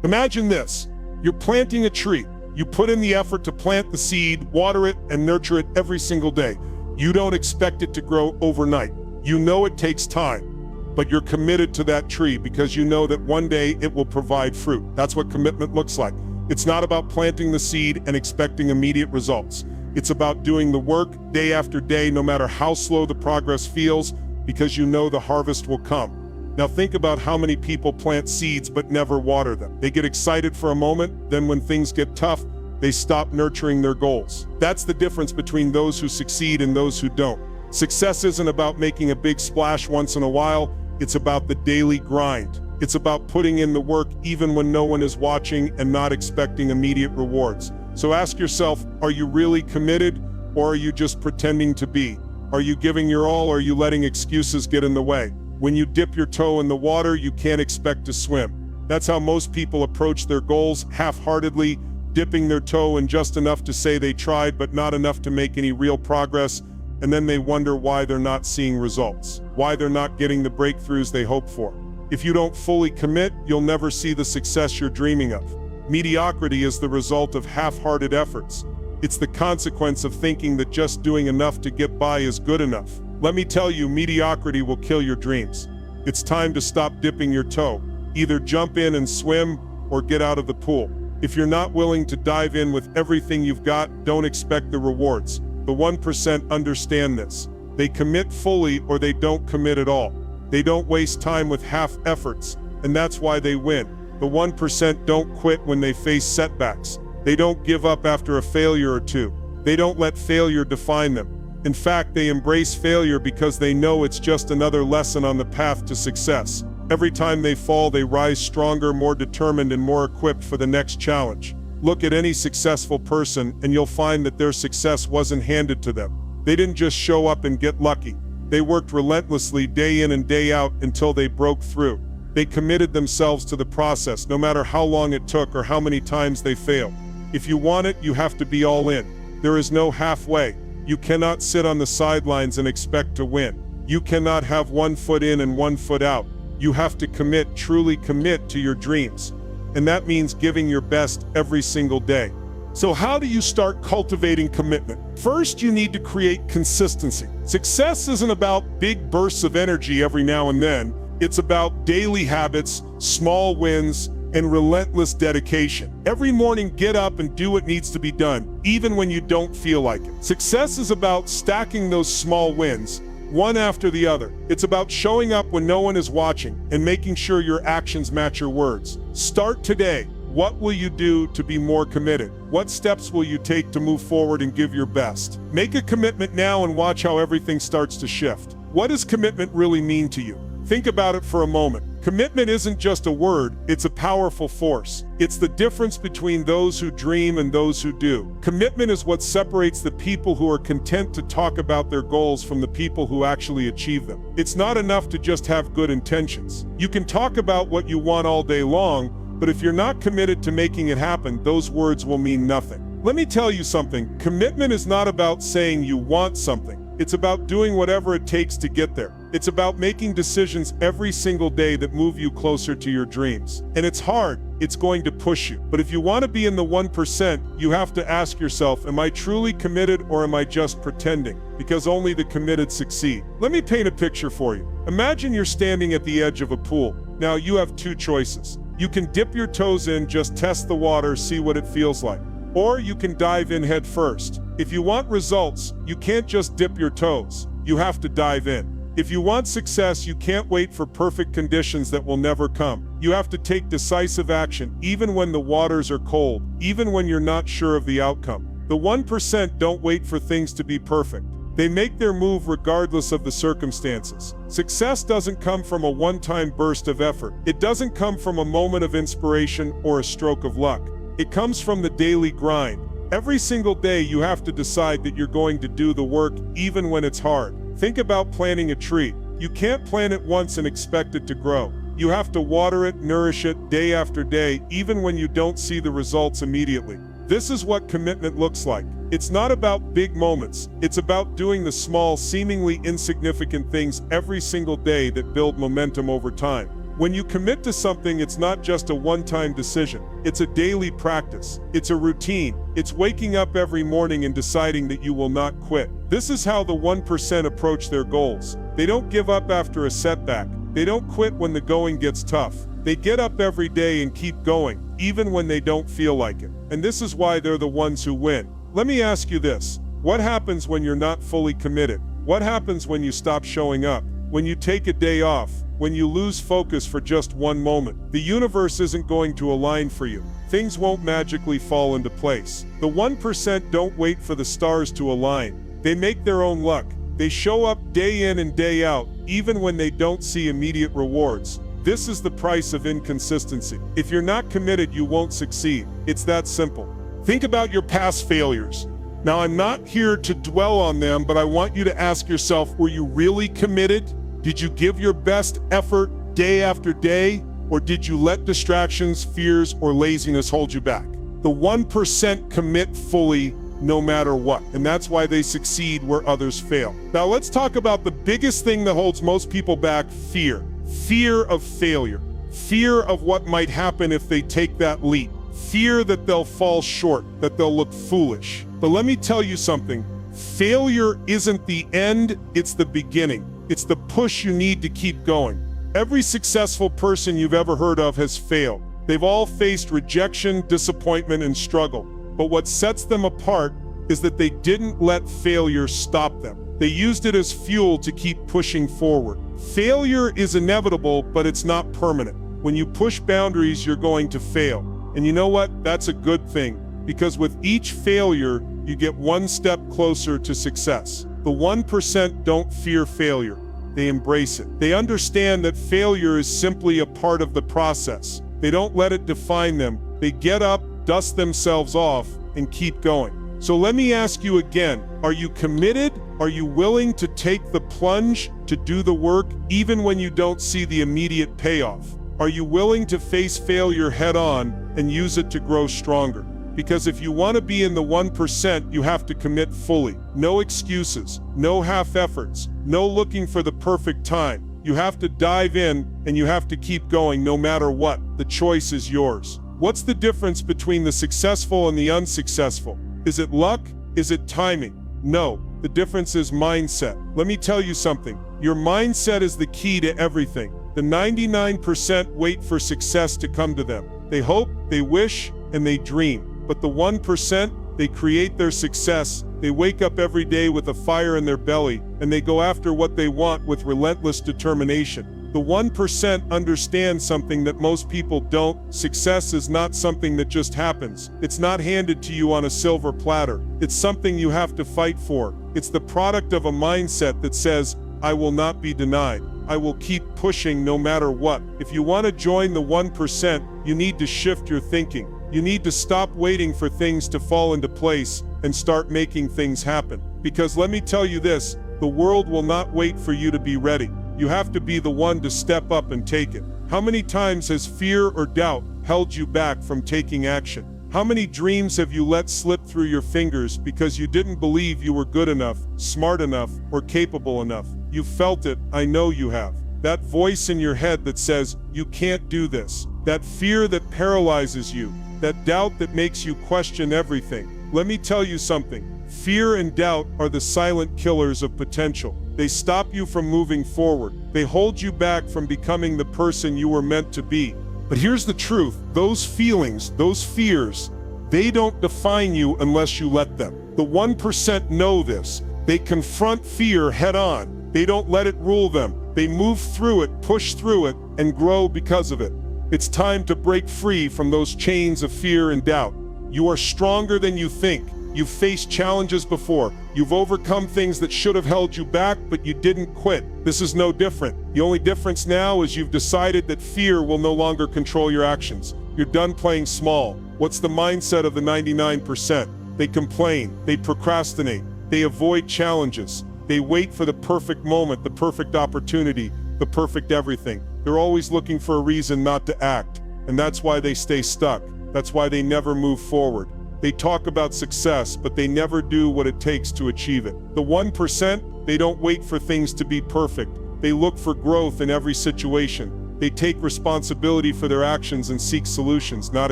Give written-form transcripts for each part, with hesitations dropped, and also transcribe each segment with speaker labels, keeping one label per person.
Speaker 1: Imagine this. You're planting a tree. You put in the effort to plant the seed, water it, and nurture it every single day. You don't expect it to grow overnight. You know it takes time, but you're committed to that tree because you know that one day it will provide fruit. That's what commitment looks like. It's not about planting the seed and expecting immediate results. It's about doing the work day after day, no matter how slow the progress feels, because you know the harvest will come. Now think about how many people plant seeds but never water them. They get excited for a moment, then when things get tough, they stop nurturing their goals. That's the difference between those who succeed and those who don't. Success isn't about making a big splash once in a while, it's about the daily grind. It's about putting in the work even when no one is watching and not expecting immediate rewards. So ask yourself, are you really committed, or are you just pretending to be? Are you giving your all, or are you letting excuses get in the way? When you dip your toe in the water, you can't expect to swim. That's how most people approach their goals, half-heartedly, dipping their toe in just enough to say they tried, but not enough to make any real progress, and then they wonder why they're not seeing results, why they're not getting the breakthroughs they hope for. If you don't fully commit, you'll never see the success you're dreaming of. Mediocrity is the result of half-hearted efforts. It's the consequence of thinking that just doing enough to get by is good enough. Let me tell you, mediocrity will kill your dreams. It's time to stop dipping your toe. Either jump in and swim, or get out of the pool. If you're not willing to dive in with everything you've got, don't expect the rewards. The 1% understand this. They commit fully, or they don't commit at all. They don't waste time with half efforts, and that's why they win. The 1% don't quit when they face setbacks. They don't give up after a failure or two. They don't let failure define them. In fact, they embrace failure because they know it's just another lesson on the path to success. Every time they fall, they rise stronger, more determined, and more equipped for the next challenge. Look at any successful person, and you'll find that their success wasn't handed to them. They didn't just show up and get lucky. They worked relentlessly day in and day out until they broke through. They committed themselves to the process, no matter how long it took or how many times they failed. If you want it, you have to be all in. There is no halfway. You cannot sit on the sidelines and expect to win. You cannot have one foot in and one foot out. You have to commit, truly commit to your dreams. And that means giving your best every single day. So how do you start cultivating commitment? First, you need to create consistency. Success isn't about big bursts of energy every now and then. It's about daily habits, small wins, and relentless dedication. Every morning, get up and do what needs to be done, even when you don't feel like it. Success is about stacking those small wins, one after the other. It's about showing up when no one is watching and making sure your actions match your words. Start today. What will you do to be more committed? What steps will you take to move forward and give your best? Make a commitment now and watch how everything starts to shift. What does commitment really mean to you? Think about it for a moment. Commitment isn't just a word, it's a powerful force. It's the difference between those who dream and those who do. Commitment is what separates the people who are content to talk about their goals from the people who actually achieve them. It's not enough to just have good intentions. You can talk about what you want all day long, but if you're not committed to making it happen, those words will mean nothing. Let me tell you something. Commitment is not about saying you want something. It's about doing whatever it takes to get there. It's about making decisions every single day that move you closer to your dreams. And it's hard. It's going to push you. But if you want to be in the 1%, you have to ask yourself, am I truly committed or am I just pretending? Because only the committed succeed. Let me paint a picture for you. Imagine you're standing at the edge of a pool. Now you have two choices. You can dip your toes in, just test the water, see what it feels like. Or you can dive in head first. If you want results, you can't just dip your toes. You have to dive in. If you want success, you can't wait for perfect conditions that will never come. You have to take decisive action, even when the waters are cold, even when you're not sure of the outcome. The 1% don't wait for things to be perfect. They make their move regardless of the circumstances. Success doesn't come from a one-time burst of effort. It doesn't come from a moment of inspiration or a stroke of luck. It comes from the daily grind. Every single day you have to decide that you're going to do the work even when it's hard. Think about planting a tree. You can't plant it once and expect it to grow. You have to water it, nourish it day after day, even when you don't see the results immediately. This is what commitment looks like. It's not about big moments. It's about doing the small, seemingly insignificant things every single day that build momentum over time. When you commit to something, it's not just a one-time decision. It's a daily practice. It's a routine. It's waking up every morning and deciding that you will not quit. This is how the 1% approach their goals. They don't give up after a setback. They don't quit when the going gets tough. They get up every day and keep going, even when they don't feel like it. And this is why they're the ones who win. Let me ask you this. What happens when you're not fully committed? What happens when you stop showing up? When you take a day off? When you lose focus for just one moment? The universe isn't going to align for you. Things won't magically fall into place. The 1% don't wait for the stars to align. They make their own luck. They show up day in and day out, even when they don't see immediate rewards. This is the price of inconsistency. If you're not committed, you won't succeed. It's that simple. Think about your past failures. Now, I'm not here to dwell on them, but I want you to ask yourself, were you really committed? Did you give your best effort day after day? Or did you let distractions, fears, or laziness hold you back? The 1% commit fully no matter what, and that's why they succeed where others fail. Now let's talk about the biggest thing that holds most people back: fear. Fear of failure. Fear of what might happen if they take that leap. Fear that they'll fall short, that they'll look foolish. But let me tell you something. Failure isn't the end, it's the beginning. It's the push you need to keep going. Every successful person you've ever heard of has failed. They've all faced rejection, disappointment, and struggle. But what sets them apart is that they didn't let failure stop them. They used it as fuel to keep pushing forward. Failure is inevitable, but it's not permanent. When you push boundaries, you're going to fail. And you know what? That's a good thing, because with each failure, you get one step closer to success. The 1% don't fear failure. They embrace it. They understand that failure is simply a part of the process. They don't let it define them. They get up, dust themselves off, and keep going. So let me ask you again, are you committed? Are you willing to take the plunge, to do the work, even when you don't see the immediate payoff? Are you willing to face failure head on and use it to grow stronger? Because if you want to be in the 1%, you have to commit fully. No excuses, no half efforts, no looking for the perfect time. You have to dive in, and you have to keep going no matter what. The choice is yours. What's the difference between the successful and the unsuccessful? Is it luck? Is it timing? No, the difference is mindset. Let me tell you something. Your mindset is the key to everything. The 99% wait for success to come to them. They hope, they wish, and they dream. But the 1%, they create their success. They wake up every day with a fire in their belly, and they go after what they want with relentless determination. The 1% understand something that most people don't. Success is not something that just happens. It's not handed to you on a silver platter. It's something you have to fight for. It's the product of a mindset that says, I will not be denied. I will keep pushing no matter what. If you want to join the 1%, you need to shift your thinking. You need to stop waiting for things to fall into place and start making things happen. Because let me tell you this, the world will not wait for you to be ready. You have to be the one to step up and take it. How many times has fear or doubt held you back from taking action? How many dreams have you let slip through your fingers because you didn't believe you were good enough, smart enough, or capable enough? You felt it, I know you have. That voice in your head that says, you can't do this. That fear that paralyzes you. That doubt that makes you question everything. Let me tell you something. Fear and doubt are the silent killers of potential. They stop you from moving forward. They hold you back from becoming the person you were meant to be. But here's the truth. Those feelings, those fears, they don't define you unless you let them. The 1% know this. They confront fear head on. They don't let it rule them. They move through it, push through it, and grow because of it. It's time to break free from those chains of fear and doubt. You are stronger than you think. You've faced challenges before. You've overcome things that should have held you back, but you didn't quit. This is no different. The only difference now is you've decided that fear will no longer control your actions. You're done playing small. What's the mindset of the 99%? They complain, they procrastinate, they avoid challenges. They wait for the perfect moment, the perfect opportunity, the perfect everything. They're always looking for a reason not to act, and that's why they stay stuck. That's why they never move forward. They talk about success, but they never do what it takes to achieve it. The 1%, they don't wait for things to be perfect. They look for growth in every situation. They take responsibility for their actions and seek solutions, not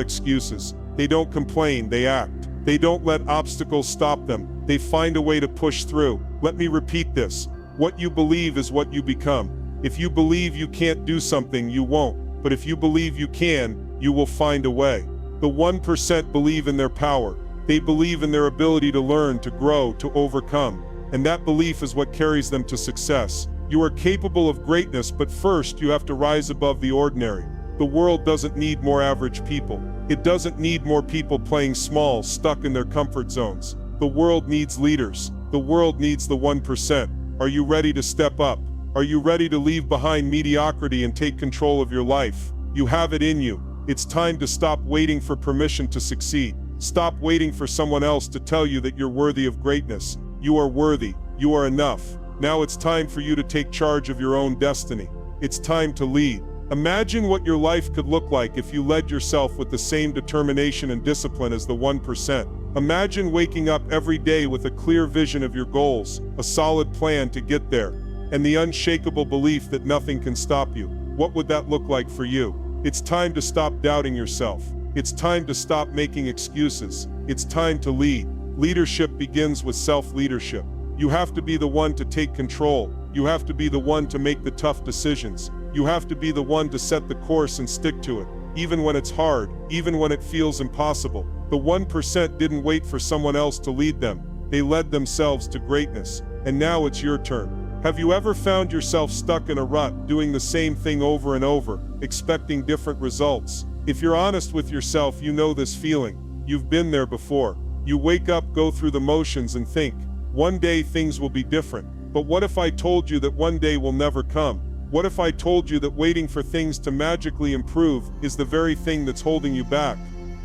Speaker 1: excuses. They don't complain, they act. They don't let obstacles stop them. They find a way to push through. Let me repeat this. What you believe is what you become. If you believe you can't do something, you won't. But if you believe you can, you will find a way. The 1% believe in their power. They believe in their ability to learn, to grow, to overcome. And that belief is what carries them to success. You are capable of greatness, but first you have to rise above the ordinary. The world doesn't need more average people. It doesn't need more people playing small, stuck in their comfort zones. The world needs leaders. The world needs the 1%. Are you ready to step up? Are you ready to leave behind mediocrity and take control of your life? You have it in you. It's time to stop waiting for permission to succeed. Stop waiting for someone else to tell you that you're worthy of greatness. You are worthy. You are enough. Now it's time for you to take charge of your own destiny. It's time to lead. Imagine what your life could look like if you led yourself with the same determination and discipline as the 1%. Imagine waking up every day with a clear vision of your goals, a solid plan to get there, and the unshakable belief that nothing can stop you. What would that look like for you? It's time to stop doubting yourself. It's time to stop making excuses. It's time to lead. Leadership begins with self-leadership. You have to be the one to take control. You have to be the one to make the tough decisions. You have to be the one to set the course and stick to it, even when it's hard, even when it feels impossible. The 1% didn't wait for someone else to lead them. They led themselves to greatness. And now it's your turn. Have you ever found yourself stuck in a rut, doing the same thing over and over, expecting different results? If you're honest with yourself, you know this feeling. You've been there before. You wake up, go through the motions, and think, one day things will be different. But what if I told you that one day will never come? What if I told you that waiting for things to magically improve is the very thing that's holding you back?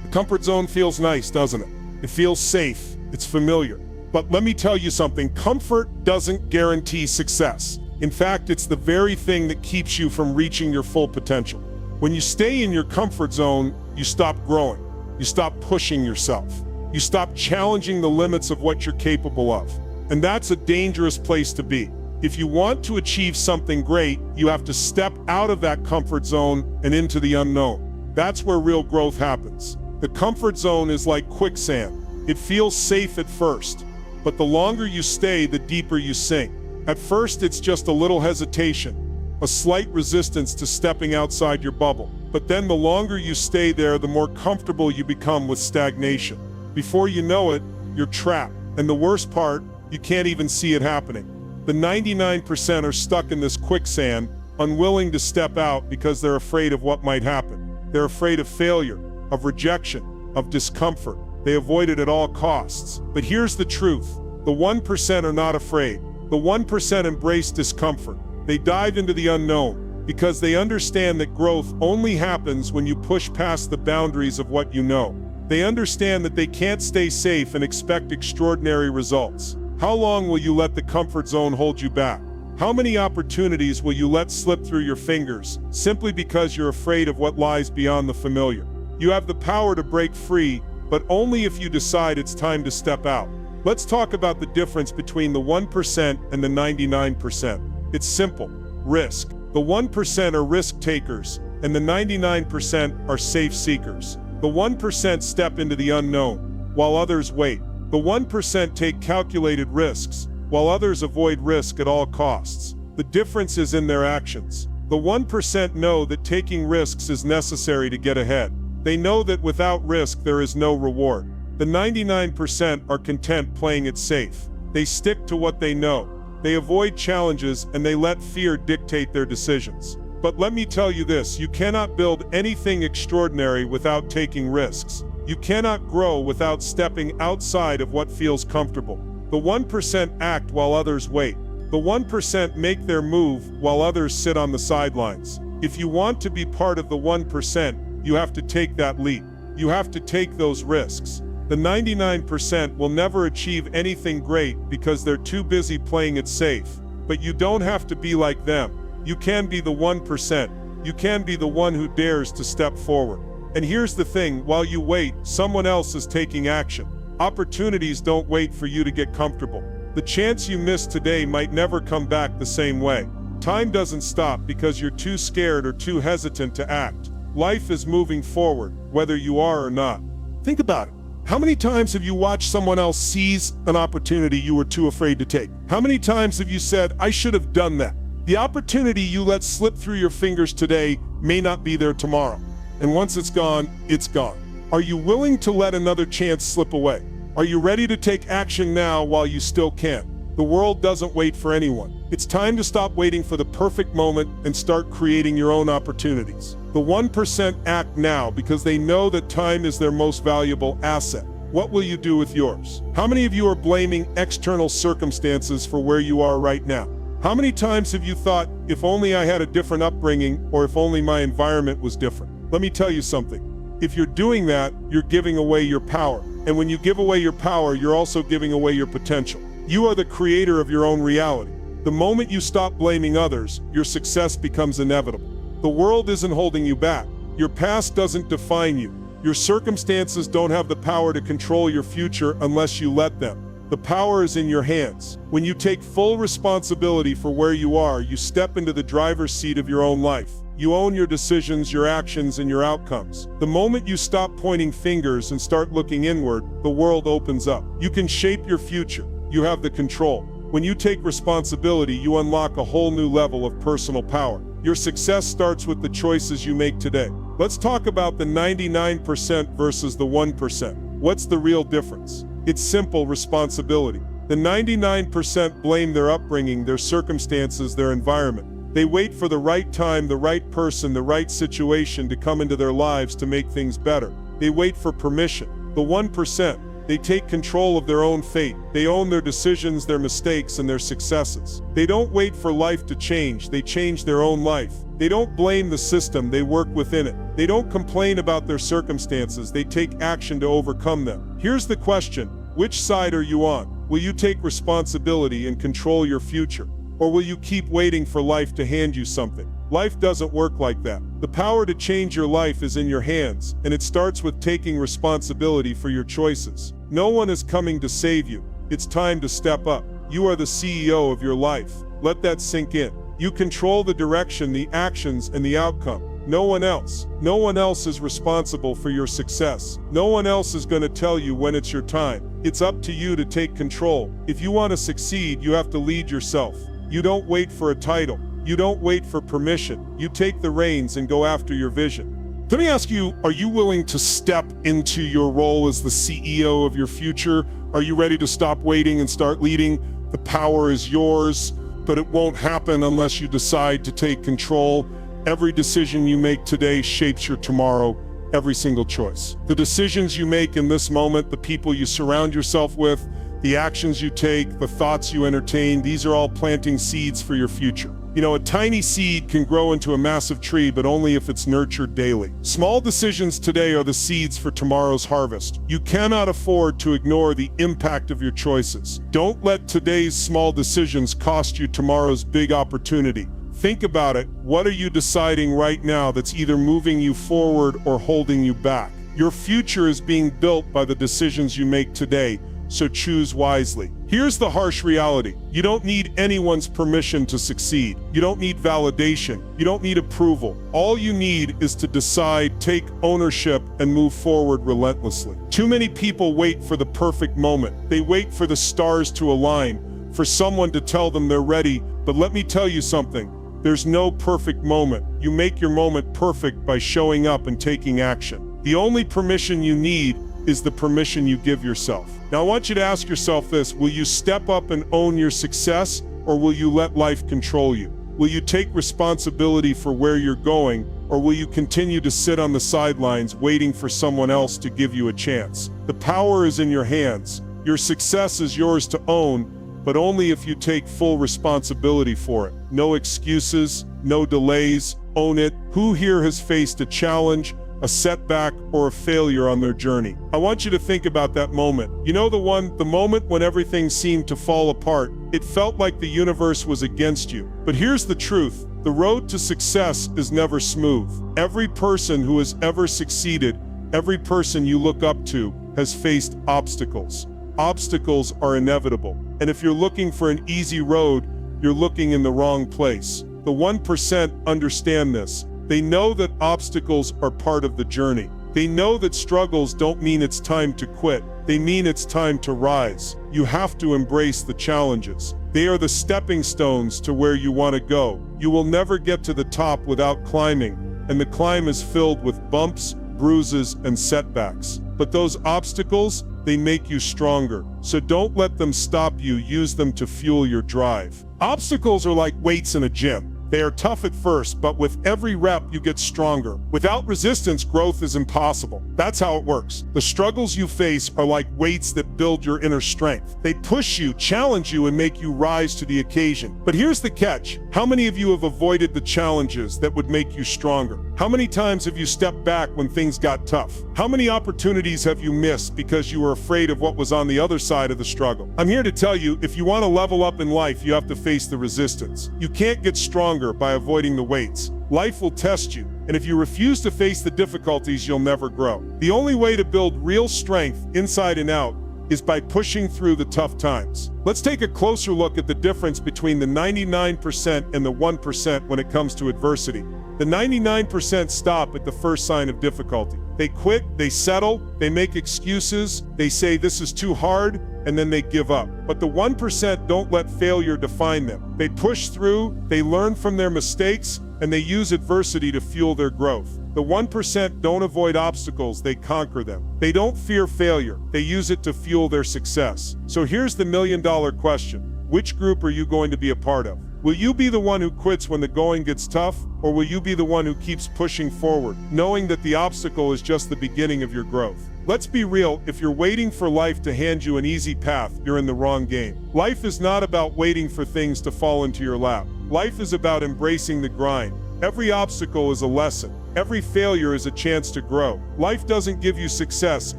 Speaker 1: The comfort zone feels nice, doesn't it? It feels safe. It's familiar. But let me tell you something, comfort doesn't guarantee success. In fact, it's the very thing that keeps you from reaching your full potential. When you stay in your comfort zone, you stop growing. You stop pushing yourself. You stop challenging the limits of what you're capable of. And that's a dangerous place to be. If you want to achieve something great, you have to step out of that comfort zone and into the unknown. That's where real growth happens. The comfort zone is like quicksand. It feels safe at first, but the longer you stay, the deeper you sink. At first, it's just a little hesitation, a slight resistance to stepping outside your bubble. But then the longer you stay there, the more comfortable you become with stagnation. Before you know it, you're trapped. And the worst part, you can't even see it happening. The 99% are stuck in this quicksand, unwilling to step out because they're afraid of what might happen. They're afraid of failure, of rejection, of discomfort. They avoid it at all costs. But here's the truth. The 1% are not afraid. The 1% embrace discomfort. They dive into the unknown because they understand that growth only happens when you push past the boundaries of what you know. They understand that they can't stay safe and expect extraordinary results. How long will you let the comfort zone hold you back? How many opportunities will you let slip through your fingers simply because you're afraid of what lies beyond the familiar? You have the power to break free, but only if you decide it's time to step out. Let's talk about the difference between the 1% and the 99%. It's simple. Risk. The 1% are risk takers, and the 99% are safe seekers. The 1% step into the unknown, while others wait. The 1% take calculated risks, while others avoid risk at all costs. The difference is in their actions. The 1% know that taking risks is necessary to get ahead. They know that without risk there is no reward. The 99% are content playing it safe. They stick to what they know. They avoid challenges and they let fear dictate their decisions. But let me tell you this, you cannot build anything extraordinary without taking risks. You cannot grow without stepping outside of what feels comfortable. The 1% act while others wait. The 1% make their move while others sit on the sidelines. If you want to be part of the 1%, you have to take that leap. You have to take those risks. The 99% will never achieve anything great because they're too busy playing it safe. But you don't have to be like them. You can be the 1%. You can be the one who dares to step forward. And here's the thing, while you wait, someone else is taking action. Opportunities don't wait for you to get comfortable. The chance you missed today might never come back the same way. Time doesn't stop because you're too scared or too hesitant to act. Life is moving forward, whether you are or not. Think about it. How many times have you watched someone else seize an opportunity you were too afraid to take? How many times have you said, I should have done that? The opportunity you let slip through your fingers today may not be there tomorrow. And once it's gone, it's gone. Are you willing to let another chance slip away? Are you ready to take action now while you still can? The world doesn't wait for anyone. It's time to stop waiting for the perfect moment and start creating your own opportunities. The 1% act now because they know that time is their most valuable asset. What will you do with yours? How many of you are blaming external circumstances for where you are right now? How many times have you thought, if only I had a different upbringing or if only my environment was different? Let me tell you something. If you're doing that, you're giving away your power. And when you give away your power, you're also giving away your potential. You are the creator of your own reality. The moment you stop blaming others, your success becomes inevitable. The world isn't holding you back. Your past doesn't define you. Your circumstances don't have the power to control your future unless you let them. The power is in your hands. When you take full responsibility for where you are, you step into the driver's seat of your own life. You own your decisions, your actions, and your outcomes. The moment you stop pointing fingers and start looking inward, the world opens up. You can shape your future. You have the control. When you take responsibility, you unlock a whole new level of personal power. Your success starts with the choices you make today. Let's talk about the 99% versus the 1%. What's the real difference? It's simple: responsibility. The 99% blame their upbringing, their circumstances, their environment. They wait for the right time, the right person, the right situation to come into their lives to make things better. They wait for permission. The 1%. They take control of their own fate. They own their decisions, their mistakes, and their successes. They don't wait for life to change. They change their own life. They don't blame the system. They work within it. They don't complain about their circumstances. They take action to overcome them. Here's the question: which side are you on? Will you take responsibility and control your future? Or will you keep waiting for life to hand you something? Life doesn't work like that. The power to change your life is in your hands, and it starts with taking responsibility for your choices. No one is coming to save you. It's time to step up. You are the CEO of your life. Let that sink in. You control the direction, the actions, and the outcome. No one else. No one else is responsible for your success. No one else is going to tell you when it's your time. It's up to you to take control. If you want to succeed, you have to lead yourself. You don't wait for a title. You don't wait for permission. You take the reins and go after your vision. Let me ask you, are you willing to step into your role as the CEO of your future? Are you ready to stop waiting and start leading? The power is yours, but it won't happen unless you decide to take control. Every decision you make today shapes your tomorrow, every single choice. The decisions you make in this moment, the people you surround yourself with, the actions you take, the thoughts you entertain, these are all planting seeds for your future. You know, a tiny seed can grow into a massive tree, but only if it's nurtured daily. Small decisions today are the seeds for tomorrow's harvest. You cannot afford to ignore the impact of your choices. Don't let today's small decisions cost you tomorrow's big opportunity. Think about it. What are you deciding right now that's either moving you forward or holding you back? Your future is being built by the decisions you make today, so choose wisely. Here's the harsh reality. You don't need anyone's permission to succeed. You don't need validation. You don't need approval. All you need is to decide, take ownership, and move forward relentlessly. Too many people wait for the perfect moment. They wait for the stars to align, for someone to tell them they're ready. But let me tell you something. There's no perfect moment. You make your moment perfect by showing up and taking action. The only permission you need is the permission you give yourself. Now I want you to ask yourself this: will you step up and own your success, or will you let life control you? Will you take responsibility for where you're going, or will you continue to sit on the sidelines waiting for someone else to give you a chance? The power is in your hands. Your success is yours to own, but only if you take full responsibility for it. No excuses, no delays, own it. Who here has faced a challenge, a setback, or a failure on their journey? I want you to think about that moment. You know, the moment when everything seemed to fall apart. It felt like the universe was against you. But here's the truth. The road to success is never smooth. Every person who has ever succeeded, every person you look up to, has faced obstacles. Obstacles are inevitable. And if you're looking for an easy road, you're looking in the wrong place. The 1% understand this. They know that obstacles are part of the journey. They know that struggles don't mean it's time to quit. They mean it's time to rise. You have to embrace the challenges. They are the stepping stones to where you want to go. You will never get to the top without climbing, and the climb is filled with bumps, bruises, and setbacks. But those obstacles, they make you stronger. So don't let them stop you. Use them to fuel your drive. Obstacles are like weights in a gym. They are tough at first, but with every rep, you get stronger. Without resistance, growth is impossible. That's how it works. The struggles you face are like weights that build your inner strength. They push you, challenge you, and make you rise to the occasion. But here's the catch. How many of you have avoided the challenges that would make you stronger? How many times have you stepped back when things got tough? How many opportunities have you missed because you were afraid of what was on the other side of the struggle? I'm here to tell you, if you want to level up in life, you have to face the resistance. You can't get stronger by avoiding the weights. Life will test you, and if you refuse to face the difficulties, you'll never grow. The only way to build real strength inside and out is by pushing through the tough times. Let's take a closer look at the difference between the 99% and the 1% when it comes to adversity. The 99% stop at the first sign of difficulty. They quit, they settle, they make excuses, they say this is too hard, and then they give up. But the 1% don't let failure define them. They push through, they learn from their mistakes, and they use adversity to fuel their growth. The 1% don't avoid obstacles, they conquer them. They don't fear failure, they use it to fuel their success. So here's the million-dollar question. Which group are you going to be a part of? Will you be the one who quits when the going gets tough, or will you be the one who keeps pushing forward, knowing that the obstacle is just the beginning of your growth? Let's be real, if you're waiting for life to hand you an easy path, you're in the wrong game. Life is not about waiting for things to fall into your lap. Life is about embracing the grind. Every obstacle is a lesson. Every failure is a chance to grow. Life doesn't give you success,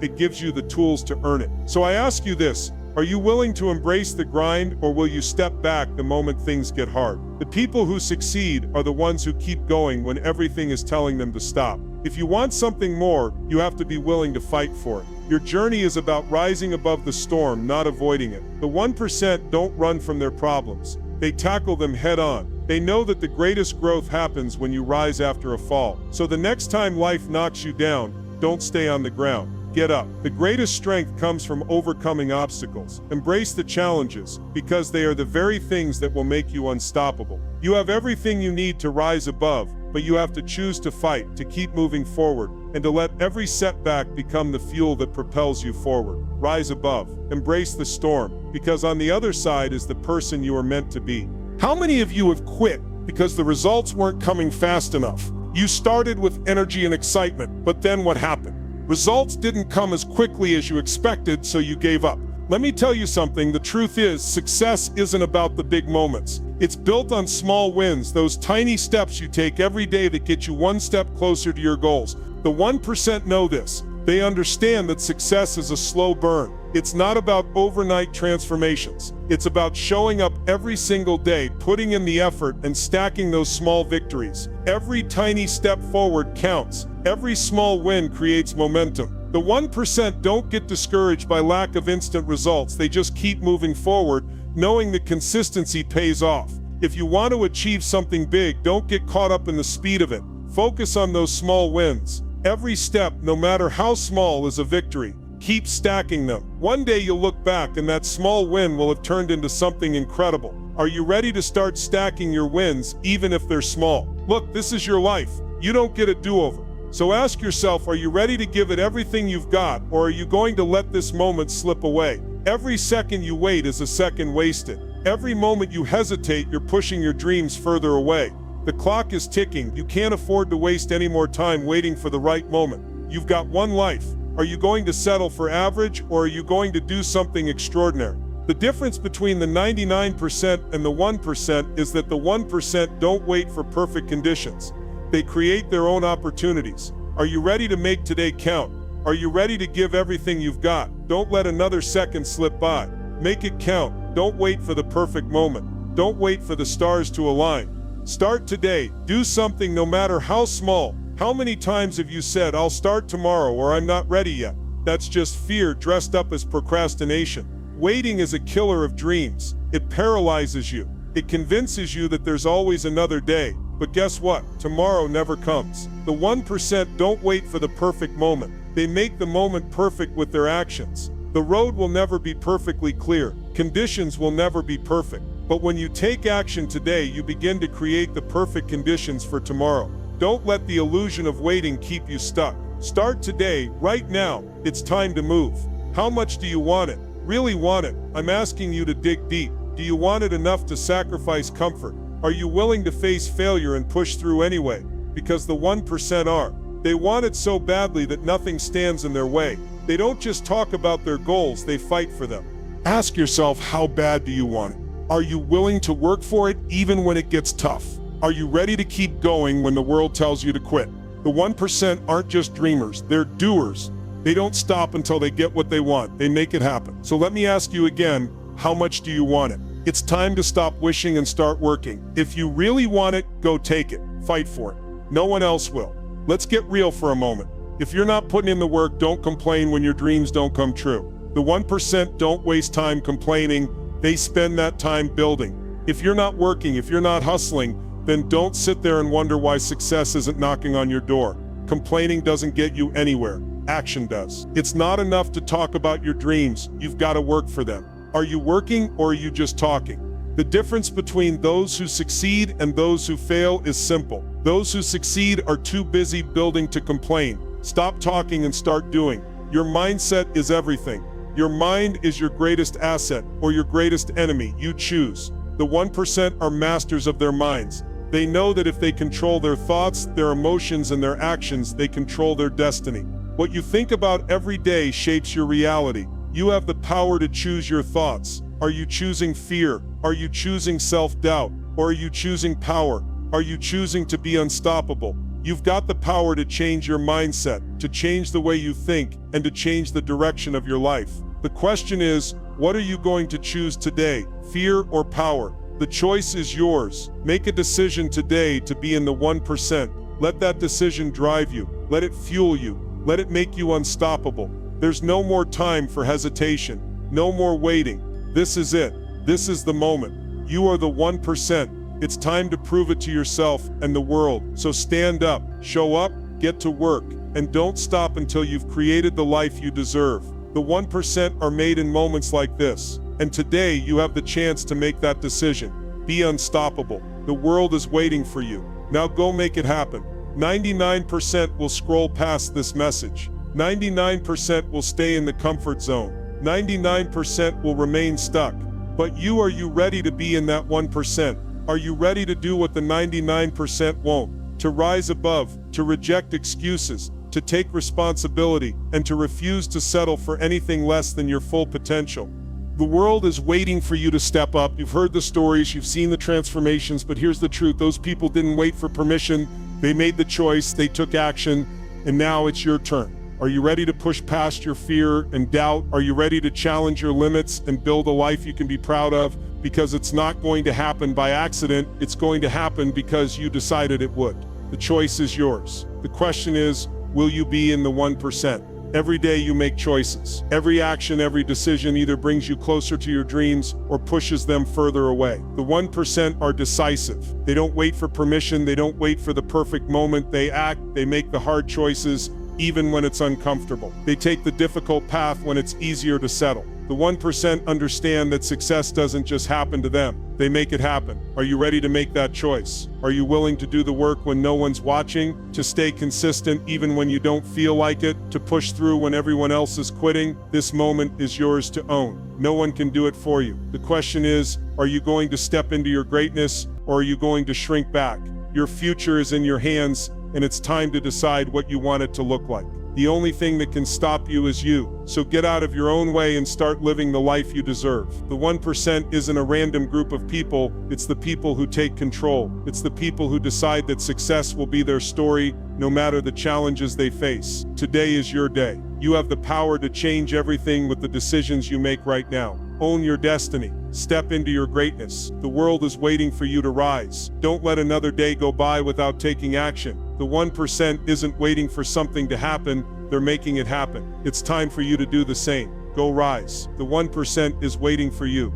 Speaker 1: it gives you the tools to earn it. So I ask you this, are you willing to embrace the grind, or will you step back the moment things get hard? The people who succeed are the ones who keep going when everything is telling them to stop. If you want something more, you have to be willing to fight for it. Your journey is about rising above the storm, not avoiding it. The 1% don't run from their problems. They tackle them head on. They know that the greatest growth happens when you rise after a fall. So the next time life knocks you down, don't stay on the ground. Get up. The greatest strength comes from overcoming obstacles. Embrace the challenges, because they are the very things that will make you unstoppable. You have everything you need to rise above, but you have to choose to fight, to keep moving forward, and to let every setback become the fuel that propels you forward. Rise above. Embrace the storm, because on the other side is the person you are meant to be. How many of you have quit because the results weren't coming fast enough? You started with energy and excitement, but then what happened? Results didn't come as quickly as you expected, so you gave up. Let me tell you something, the truth is, success isn't about the big moments. It's built on small wins, those tiny steps you take every day that get you one step closer to your goals. The 1% know this. They understand that success is a slow burn. It's not about overnight transformations. It's about showing up every single day, putting in the effort, and stacking those small victories. Every tiny step forward counts. Every small win creates momentum. The 1% don't get discouraged by lack of instant results. They just keep moving forward, knowing that consistency pays off. If you want to achieve something big, don't get caught up in the speed of it. Focus on those small wins. Every step, no matter how small, is a victory. Keep stacking them. One day you'll look back and that small win will have turned into something incredible. Are you ready to start stacking your wins, even if they're small? Look, this is your life. You don't get a do-over. So ask yourself, are you ready to give it everything you've got, or are you going to let this moment slip away? Every second you wait is a second wasted. Every moment you hesitate, you're pushing your dreams further away. The clock is ticking. You can't afford to waste any more time waiting for the right moment. You've got one life. Are you going to settle for average, or are you going to do something extraordinary? The difference between the 99% and the 1% is that the 1% don't wait for perfect conditions. They create their own opportunities. Are you ready to make today count? Are you ready to give everything you've got? Don't let another second slip by. Make it count. Don't wait for the perfect moment. Don't wait for the stars to align. Start today. Do something no matter how small. How many times have you said, I'll start tomorrow, or I'm not ready yet? That's just fear dressed up as procrastination. Waiting is a killer of dreams. It paralyzes you. It convinces you that there's always another day. But guess what? Tomorrow never comes. The 1% don't wait for the perfect moment. They make the moment perfect with their actions. The road will never be perfectly clear. Conditions will never be perfect. But when you take action today, you begin to create the perfect conditions for tomorrow. Don't let the illusion of waiting keep you stuck. Start today, right now. It's time to move. How much do you want it? Really want it? I'm asking you to dig deep. Do you want it enough to sacrifice comfort? Are you willing to face failure and push through anyway? Because the 1% are. They want it so badly that nothing stands in their way. They don't just talk about their goals, they fight for them. Ask yourself, how bad do you want it? Are you willing to work for it even when it gets tough? Are you ready to keep going when the world tells you to quit? The 1% aren't just dreamers, they're doers. They don't stop until they get what they want. They make it happen. So let me ask you again, how much do you want it? It's time to stop wishing and start working. If you really want it, go take it. Fight for it. No one else will. Let's get real for a moment. If you're not putting in the work, don't complain when your dreams don't come true. The 1% don't waste time complaining. They spend that time building. If you're not working, if you're not hustling, then don't sit there and wonder why success isn't knocking on your door. Complaining doesn't get you anywhere. Action does. It's not enough to talk about your dreams. You've got to work for them. Are you working or are you just talking? The difference between those who succeed and those who fail is simple. Those who succeed are too busy building to complain. Stop talking and start doing. Your mindset is everything. Your mind is your greatest asset or your greatest enemy. You choose. The 1% are masters of their minds. They know that if they control their thoughts, their emotions, and their actions, they control their destiny. What you think about every day shapes your reality. You have the power to choose your thoughts. Are you choosing fear? Are you choosing self-doubt? Or are you choosing power? Are you choosing to be unstoppable? You've got the power to change your mindset, to change the way you think, and to change the direction of your life. The question is, what are you going to choose today? Fear or power? The choice is yours. Make a decision today to be in the 1%. Let that decision drive you. Let it fuel you. Let it make you unstoppable. There's no more time for hesitation. No more waiting. This is it. This is the moment. You are the 1%. It's time to prove it to yourself and the world. So stand up, show up, get to work, and don't stop until you've created the life you deserve. The 1% are made in moments like this. And today you have the chance to make that decision. Be unstoppable. The world is waiting for you. Now go make it happen. 99% will scroll past this message. 99% will stay in the comfort zone. 99% will remain stuck. But are you ready to be in that 1%? Are you ready to do what the 99% won't? To rise above, to reject excuses, to take responsibility, and to refuse to settle for anything less than your full potential. The world is waiting for you to step up. You've heard the stories, you've seen the transformations, but here's the truth. Those people didn't wait for permission. They made the choice, they took action, and now it's your turn. Are you ready to push past your fear and doubt? Are you ready to challenge your limits and build a life you can be proud of? Because it's not going to happen by accident, it's going to happen because you decided it would. The choice is yours. The question is, will you be in the 1%? Every day you make choices. Every action, every decision either brings you closer to your dreams or pushes them further away. The 1% are decisive. They don't wait for permission, they don't wait for the perfect moment. They act, they make the hard choices, even when it's uncomfortable. They take the difficult path when it's easier to settle. The 1% understand that success doesn't just happen to them. They make it happen. Are you ready to make that choice? Are you willing to do the work when no one's watching? To stay consistent even when you don't feel like it? To push through when everyone else is quitting? This moment is yours to own. No one can do it for you. The question is, are you going to step into your greatness or are you going to shrink back? Your future is in your hands, and it's time to decide what you want it to look like. The only thing that can stop you is you. So get out of your own way and start living the life you deserve. The 1% isn't a random group of people, it's the people who take control. It's the people who decide that success will be their story, no matter the challenges they face. Today is your day. You have the power to change everything with the decisions you make right now. Own your destiny. Step into your greatness. The world is waiting for you to rise. Don't let another day go by without taking action. The 1% isn't waiting for something to happen, they're making it happen. It's time for you to do the same. Go rise. The 1% is waiting for you.